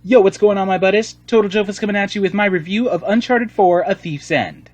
Yo, what's going on, my buddies? Totaljophes coming at you with my review of Uncharted 4: A Thief's End.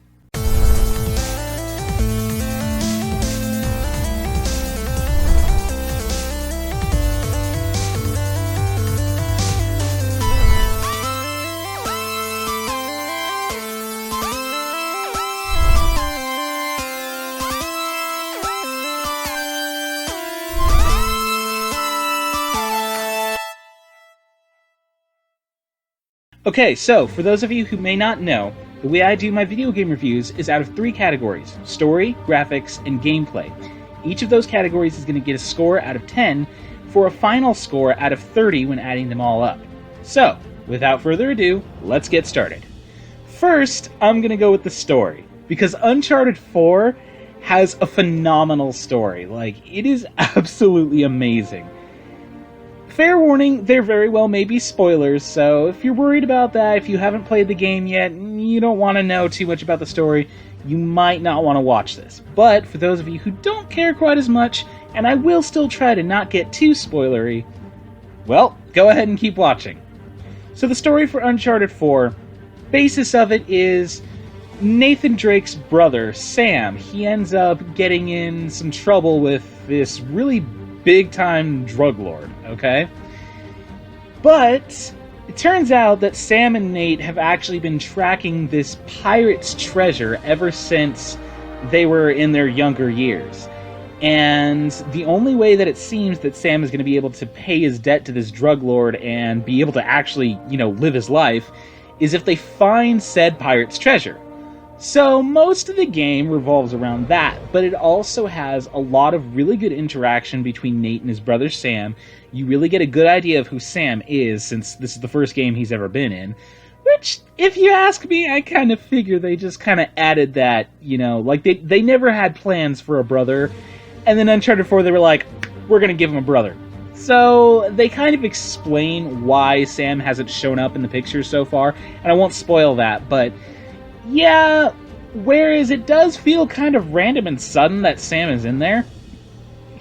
Okay, so, for those of you who may not know, the way I do my video game reviews is out of 3 categories: story, graphics, and gameplay. Each of those categories is going to get a score out of 10 for a final score out of 30 when adding them all up. So, without further ado, let's get started. First, I'm going to go with the story, because Uncharted 4 has a phenomenal story. It is absolutely amazing. Fair warning, there very well may be spoilers, so if you're worried about that, if you haven't played the game yet, and you don't want to know too much about the story, you might not want to watch this. But for those of you who don't care quite as much, and I will still try to not get too spoilery, well, go ahead and keep watching. So the story for Uncharted 4, basis of it is Nathan Drake's brother, Sam. He ends up getting in some trouble with this really big-time drug lord, okay? But it turns out that Sam and Nate have actually been tracking this pirate's treasure ever since they were in their younger years. And the only way that it seems that Sam is going to be able to pay his debt to this drug lord and be able to actually, live his life is if they find said pirate's treasure. So most of the game revolves around that, but it also has a lot of really good interaction between Nate and his brother Sam. You really get a good idea of who Sam is, since this is the first game he's ever been in. Which, if you ask me, I kind of figure they just kind of added that, they never had plans for a brother, and then Uncharted 4 they were like, we're gonna give him a brother. So they kind of explain why Sam hasn't shown up in the pictures so far, and I won't spoil that, but yeah, whereas it does feel kind of random and sudden that Sam is in there,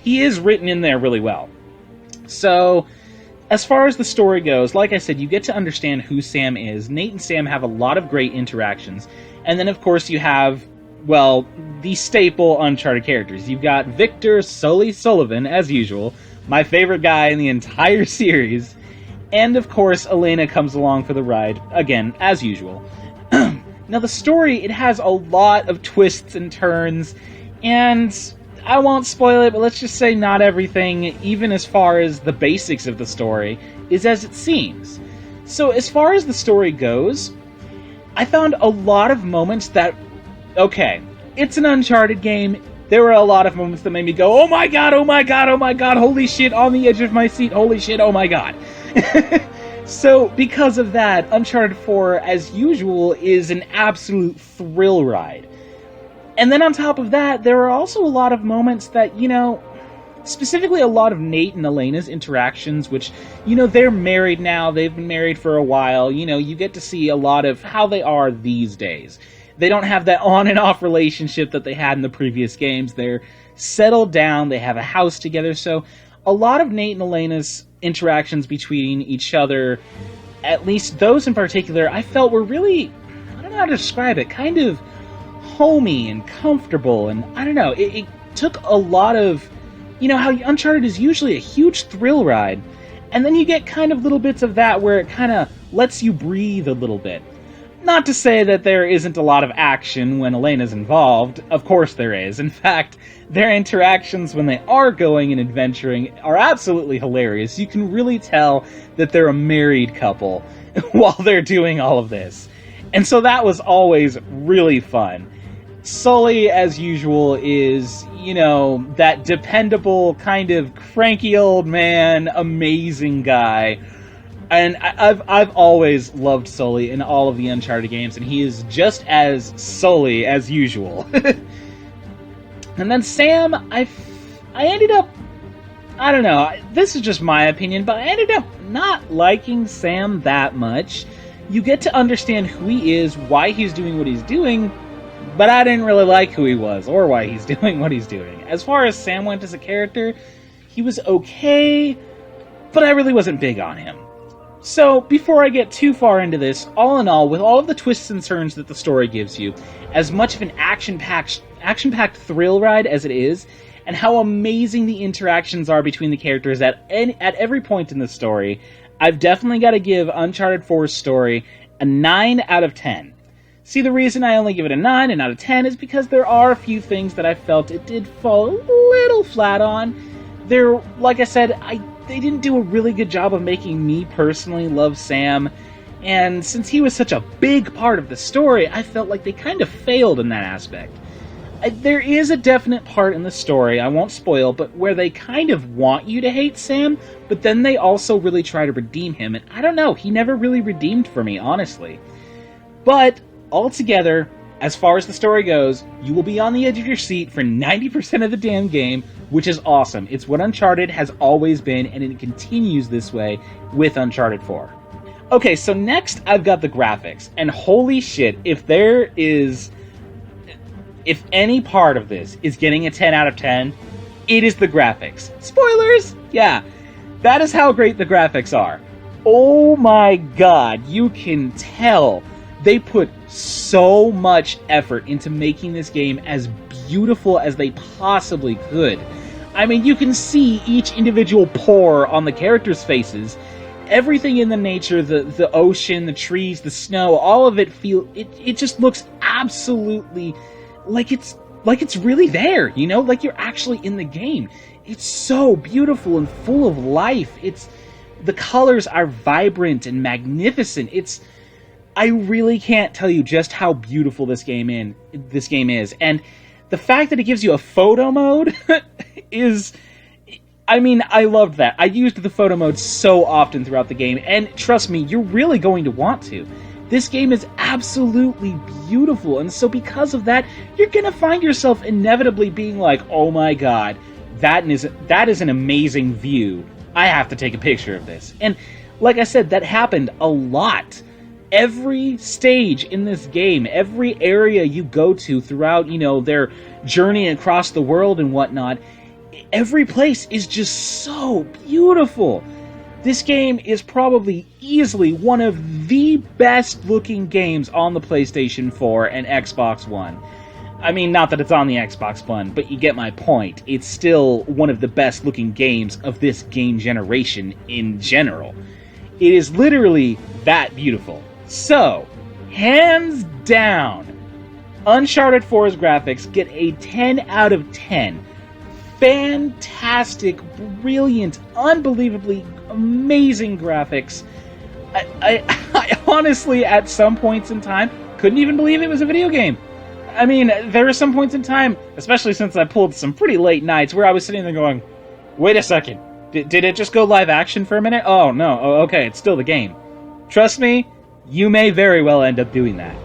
he is written in there really well. So, as far as the story goes, like I said, you get to understand who Sam is. Nate and Sam have a lot of great interactions. And then, of course, you have, well, the staple Uncharted characters. You've got Victor Sully Sullivan, as usual, my favorite guy in the entire series. And, of course, Elena comes along for the ride, again, as usual. Now, the story, it has a lot of twists and turns, and I won't spoil it, but let's just say not everything, even as far as the basics of the story, is as it seems. So, as far as the story goes, I found a lot of moments that, okay, it's an Uncharted game. There were a lot of moments that made me go, oh my god, oh my god, oh my god, holy shit, on the edge of my seat, holy shit, oh my god. So, because of that, Uncharted 4, as usual, is an absolute thrill ride. And then on top of that, there are also a lot of moments that, specifically a lot of Nate and Elena's interactions, which, they're married now, they've been married for a while, you get to see a lot of how they are these days. They don't have that on and off relationship that they had in the previous games. They're settled down, they have a house together, so a lot of Nate and Elena's interactions between each other, at least those in particular, I felt were really, I don't know how to describe it, kind of homey and comfortable, and I don't know, it took a lot of, how Uncharted is usually a huge thrill ride, and then you get kind of little bits of that where it kind of lets you breathe a little bit. Not to say that there isn't a lot of action when Elena's involved. Of course there is. In fact, their interactions when they are going and adventuring are absolutely hilarious. You can really tell that they're a married couple while they're doing all of this. And so that was always really fun. Sully, as usual, is, that dependable, kind of cranky old man, amazing guy. And I've always loved Sully in all of the Uncharted games, and he is just as Sully as usual. And then Sam, I ended up, I don't know, this is just my opinion, but I ended up not liking Sam that much. You get to understand who he is, why he's doing what he's doing, but I didn't really like who he was, or why he's doing what he's doing. As far as Sam went as a character, he was okay, but I really wasn't big on him. So, before I get too far into this, all in all, with all of the twists and turns that the story gives you, as much of an action-packed thrill ride as it is, and how amazing the interactions are between the characters at every point in the story, I've definitely got to give Uncharted 4's story a 9 out of 10. See, the reason I only give it a 9 and out of 10 is because there are a few things that I felt it did fall a little flat on. Like I said, they didn't do a really good job of making me personally love Sam, and since he was such a big part of the story, I felt like they kind of failed in that aspect. There is a definite part in the story, I won't spoil, but where they kind of want you to hate Sam, but then they also really try to redeem him, and I don't know, he never really redeemed for me, honestly. But, altogether, as far as the story goes, you will be on the edge of your seat for 90% of the damn game, which is awesome. It's what Uncharted has always been, and it continues this way with Uncharted 4. Okay, so next I've got the graphics, and holy shit, if any part of this is getting a 10 out of 10, it is the graphics. Spoilers? Yeah, that is how great the graphics are. Oh my god, you can tell they put so much effort into making this game as beautiful as they possibly could. I mean, you can see each individual pore on the characters' faces. Everything in the nature, the ocean, the trees, the snow, all of it it just looks absolutely like it's really there, you know? Like you're actually in the game. It's so beautiful and full of life. The colors are vibrant and magnificent. I really can't tell you just how beautiful this game is. And the fact that it gives you a photo mode is... I mean, I loved that. I used the photo mode so often throughout the game, and trust me, you're really going to want to. This game is absolutely beautiful, and so because of that, you're going to find yourself inevitably being like, oh my god, that is an amazing view. I have to take a picture of this. And like I said, that happened a lot. Every stage in this game, every area you go to throughout, their journey across the world and whatnot, every place is just so beautiful. This game is probably easily one of the best looking games on the PlayStation 4 and Xbox One. I mean, not that it's on the Xbox One, but you get my point. It's still one of the best looking games of this game generation in general. It is literally that beautiful. So, hands down, Uncharted 4's graphics get a 10 out of 10. Fantastic, brilliant, unbelievably amazing graphics. I honestly, at some points in time, couldn't even believe it was a video game. I mean, there were some points in time, especially since I pulled some pretty late nights, where I was sitting there going, wait a second, did it just go live action for a minute? Oh, no, okay, it's still the game. Trust me, you may very well end up doing that.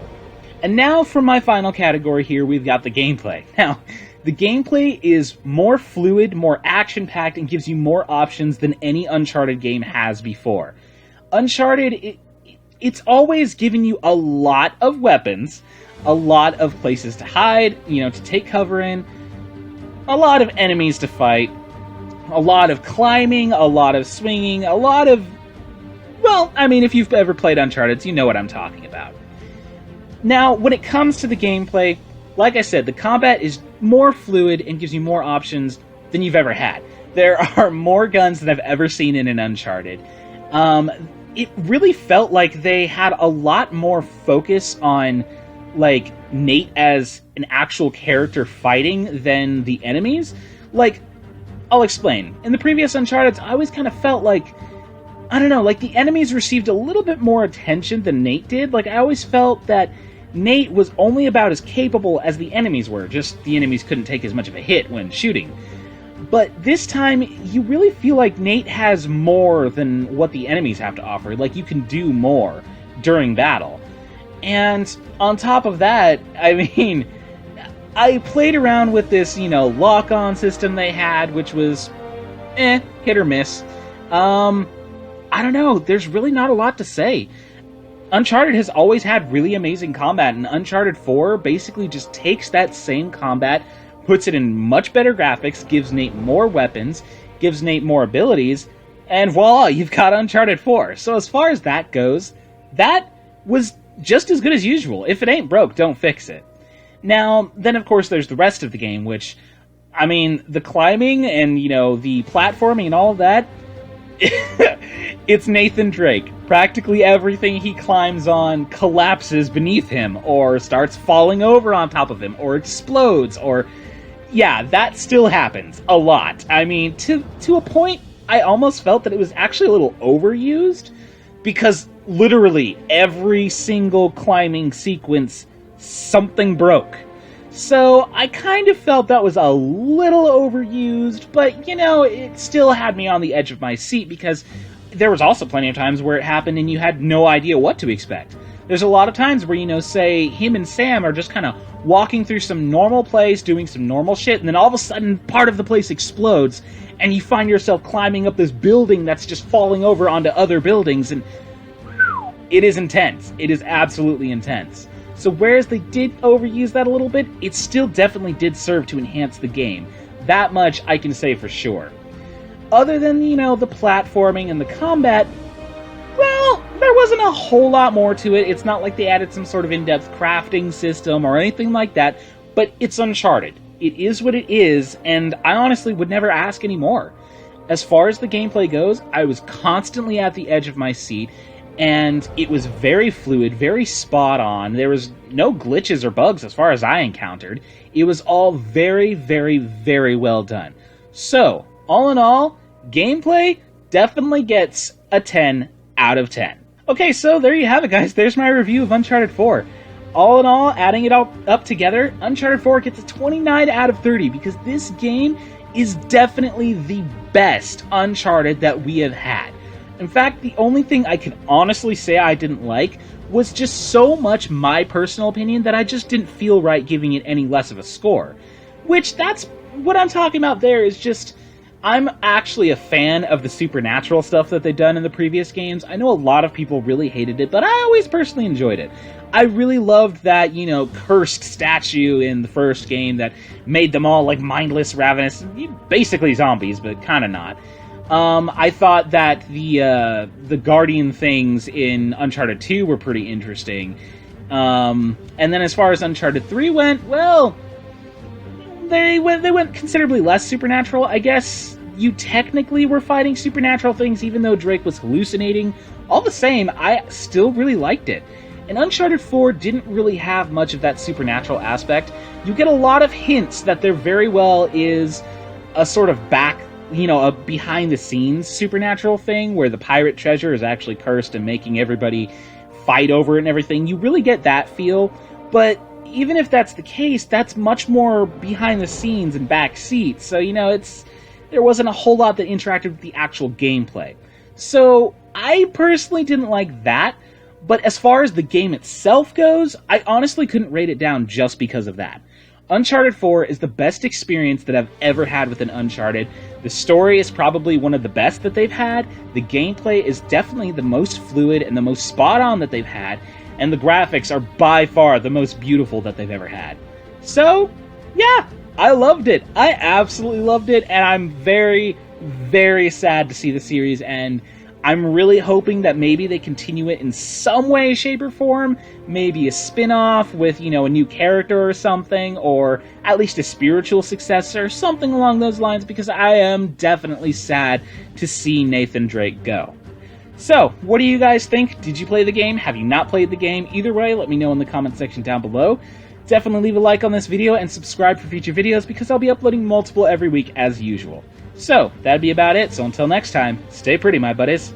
And now for my final category here, we've got the gameplay. Now, the gameplay is more fluid, more action-packed, and gives you more options than any Uncharted game has before. Uncharted, it's always given you a lot of weapons, a lot of places to hide, to take cover in, a lot of enemies to fight, a lot of climbing, a lot of swinging, a lot of... Well, I mean, if you've ever played Uncharted, you know what I'm talking about. Now, when it comes to the gameplay, like I said, the combat is more fluid and gives you more options than you've ever had. There are more guns than I've ever seen in an Uncharted. It really felt like they had a lot more focus on, like, Nate as an actual character fighting than the enemies. Like, I'll explain. In the previous Uncharted, I always kind of felt like, I don't know, like the enemies received a little bit more attention than Nate did. Like, I always felt that Nate was only about as capable as the enemies were, just the enemies couldn't take as much of a hit when shooting. But this time, you really feel like Nate has more than what the enemies have to offer. Like, you can do more during battle. And on top of that, I mean, I played around with this, lock-on system they had, which was, hit or miss. I don't know, there's really not a lot to say. Uncharted has always had really amazing combat, and Uncharted 4 basically just takes that same combat, puts it in much better graphics, gives Nate more weapons, gives Nate more abilities, And voila, you've got Uncharted 4. So as far as that goes, that was just as good as usual. If it ain't broke, don't fix it. Now, then of course there's the rest of the game, which, I mean, the climbing and, the platforming and all of that, it's Nathan Drake. Practically everything he climbs on collapses beneath him, or starts falling over on top of him, or explodes, or... Yeah, that still happens a lot. I mean, to a point, I almost felt that it was actually a little overused, because literally every single climbing sequence, something broke. So I kind of felt that was a little overused, but, it still had me on the edge of my seat, because there was also plenty of times where it happened and you had no idea what to expect. There's a lot of times where, say, him and Sam are just kind of walking through some normal place, doing some normal shit, and then all of a sudden part of the place explodes, and you find yourself climbing up this building that's just falling over onto other buildings, and it is intense. It is absolutely intense. So whereas they did overuse that a little bit, it still definitely did serve to enhance the game. That much I can say for sure. Other than, the platforming and the combat, well, there wasn't a whole lot more to it. It's not like they added some sort of in-depth crafting system or anything like that, but it's Uncharted. It is what it is, and I honestly would never ask any more. As far as the gameplay goes, I was constantly at the edge of my seat, and it was very fluid, very spot on. There was no glitches or bugs as far as I encountered. It was all very, very, very well done. So, all in all, gameplay definitely gets a 10 out of 10. Okay, so there you have it, guys. There's my review of Uncharted 4. All in all, adding it all up together, Uncharted 4 gets a 29 out of 30, because this game is definitely the best Uncharted that we have had. In fact, the only thing I can honestly say I didn't like was just so much my personal opinion that I just didn't feel right giving it any less of a score. Which, that's what I'm talking about there, is just... I'm actually a fan of the supernatural stuff that they've done in the previous games. I know a lot of people really hated it, but I always personally enjoyed it. I really loved that, cursed statue in the first game that made them all, mindless, ravenous, basically zombies, but kind of not. I thought that the Guardian things in Uncharted 2 were pretty interesting. And then as far as Uncharted 3 went, well... They went considerably less supernatural. I guess you technically were fighting supernatural things even though Drake was hallucinating. All the same, I still really liked it. And Uncharted 4 didn't really have much of that supernatural aspect. You get a lot of hints that there very well is a sort of a behind-the-scenes supernatural thing where the pirate treasure is actually cursed and making everybody fight over it and everything. You really get that feel, but... even if that's the case, that's much more behind the scenes and back seat. So, there wasn't a whole lot that interacted with the actual gameplay. So, I personally didn't like that, but as far as the game itself goes, I honestly couldn't rate it down just because of that. Uncharted 4 is the best experience that I've ever had with an Uncharted. The story is probably one of the best that they've had. The gameplay is definitely the most fluid and the most spot on that they've had. And the graphics are by far the most beautiful that they've ever had. So, yeah, I loved it. I absolutely loved it, and I'm very, very sad to see the series end. I'm really hoping that maybe they continue it in some way, shape, or form. Maybe a spin-off with, a new character or something, or at least a spiritual successor, something along those lines, because I am definitely sad to see Nathan Drake go. So, what do you guys think? Did you play the game? Have you not played the game? Either way, let me know in the comment section down below. Definitely leave a like on this video and subscribe for future videos because I'll be uploading multiple every week as usual. So, that'd be about it. So until next time, stay pretty, my buddies.